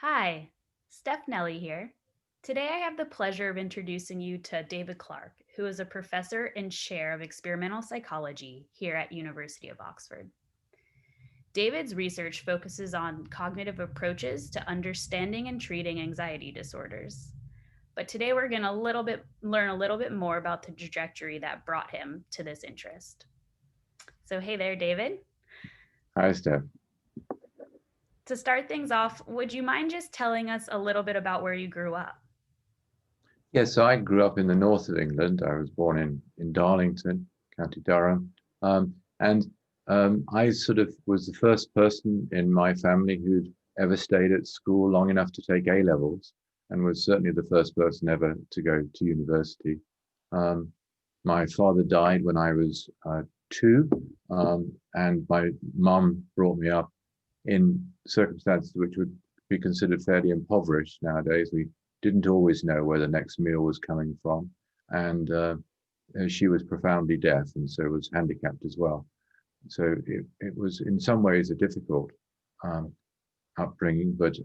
Hi, Steph Nelli here. Today I have the pleasure of introducing you to David Clark, who is a professor and chair of experimental psychology here at University of Oxford. David's research focuses on cognitive approaches to understanding and treating anxiety disorders. But today we're going to learn a little bit more about the trajectory that brought him to this interest. So hey there, David. Hi, Steph. To start things off, would you mind just telling us a little bit about where you grew up? Yes, so I grew up in the north of England. I was born in Darlington, County Durham. And I sort of was the first person in my family who'd ever stayed at school long enough to take A levels, and was certainly the first person ever to go to university. Um, my father died when I was two, and my mum brought me up in circumstances which would be considered fairly impoverished nowadays. We didn't always know where the next meal was coming from, and she was profoundly deaf and so was handicapped as well. So it was in some ways a difficult um, upbringing, but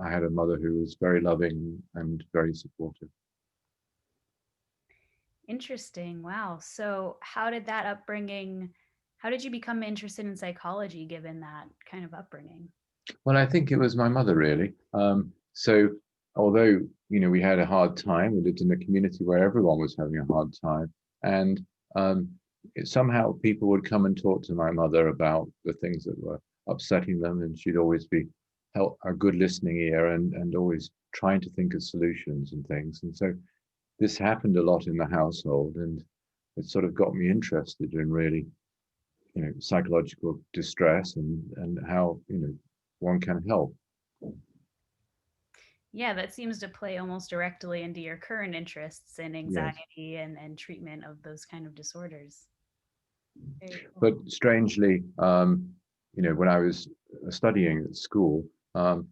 I had a mother who was very loving and very supportive. Interesting. Wow. So, how did you become interested in psychology given that kind of upbringing? Well, I think it was my mother really. So although we had a hard time, we lived in a community where everyone was having a hard time, and um, somehow people would come and talk to my mother about the things that were upsetting them, and she'd always be a good listening ear and always trying to think of solutions and things. And so this happened a lot in the household, and it sort of got me interested in really psychological distress and how one can help. Yeah, that seems to play almost directly into your current interests in Yes, anxiety and treatment of those kind of disorders. Very but cool. strangely, when I was studying at school, um,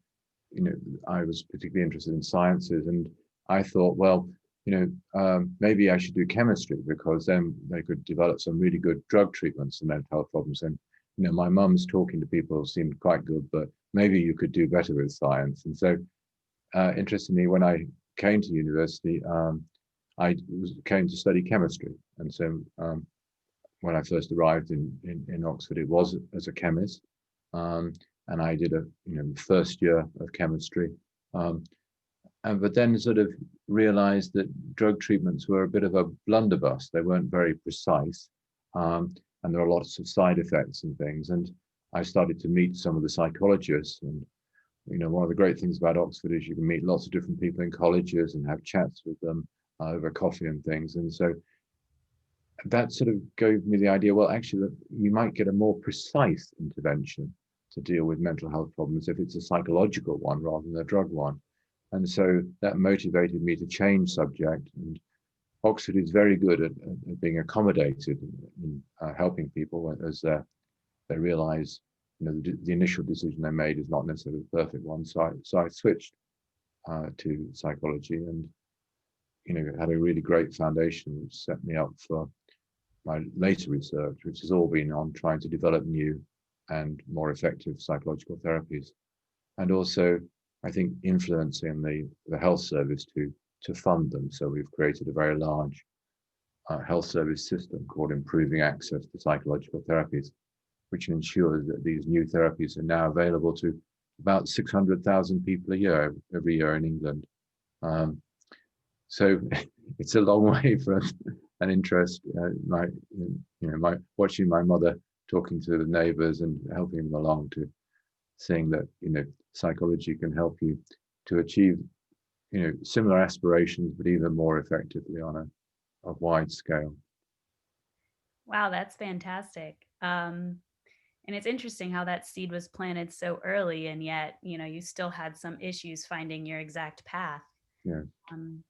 you know, I was particularly interested in sciences, and I thought, well, maybe I should do chemistry because then they could develop some really good drug treatments for mental health problems. And my mum's talking to people seemed quite good, but maybe you could do better with science. And so, interestingly, when I came to university, came to study chemistry, and so when I first arrived in Oxford, it was as a chemist, um, and I did a first year of chemistry, um, and but then sort of realised that drug treatments were a bit of a blunderbuss. They weren't very precise, and there are lots of side effects and things. And I started to meet some of the psychologists, and one of the great things about Oxford is you can meet lots of different people in colleges and have chats with them over coffee and things. And so that sort of gave me the idea, well, actually, that you might get a more precise intervention to deal with mental health problems if it's a psychological one rather than a drug one. And so that motivated me to change subject. And Oxford is very good at being accommodated in helping people as they realize, the initial decision they made is not necessarily the perfect one. So I switched to psychology and, had a really great foundation which set me up for my later research, which has all been on trying to develop new and more effective psychological therapies, and also, I think, influencing the health service to fund them. So we've created a very large health service system called Improving Access to Psychological Therapies, which ensures that these new therapies are now available to about 600,000 people a year, every year in England. Um, so it's a long way from an interest. My watching my mother talking to the neighbours and helping them along to seeing that psychology can help you to achieve similar aspirations, but even more effectively on a wide scale. Wow, that's fantastic. And it's interesting how that seed was planted so early, and yet, you still had some issues finding your exact path. Yeah. Um,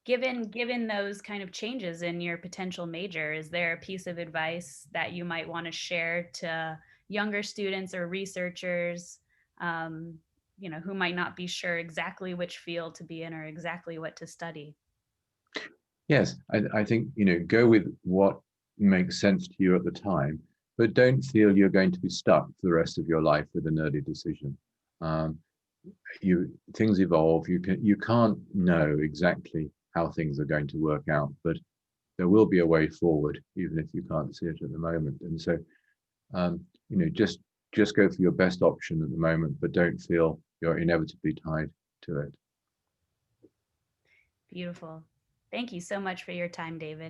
given those kind of changes in your potential major, is there a piece of advice that you might want to share to younger students or researchers, who might not be sure exactly which field to be in or exactly what to study? Yes, I think go with what makes sense to you at the time, but don't feel you're going to be stuck for the rest of your life with an early decision. Um, things evolve. You can't know exactly how things are going to work out, but there will be a way forward, even if you can't see it at the moment. And so, um, just go for your best option at the moment, but don't feel you're inevitably tied to it. Beautiful. Thank you so much for your time, David.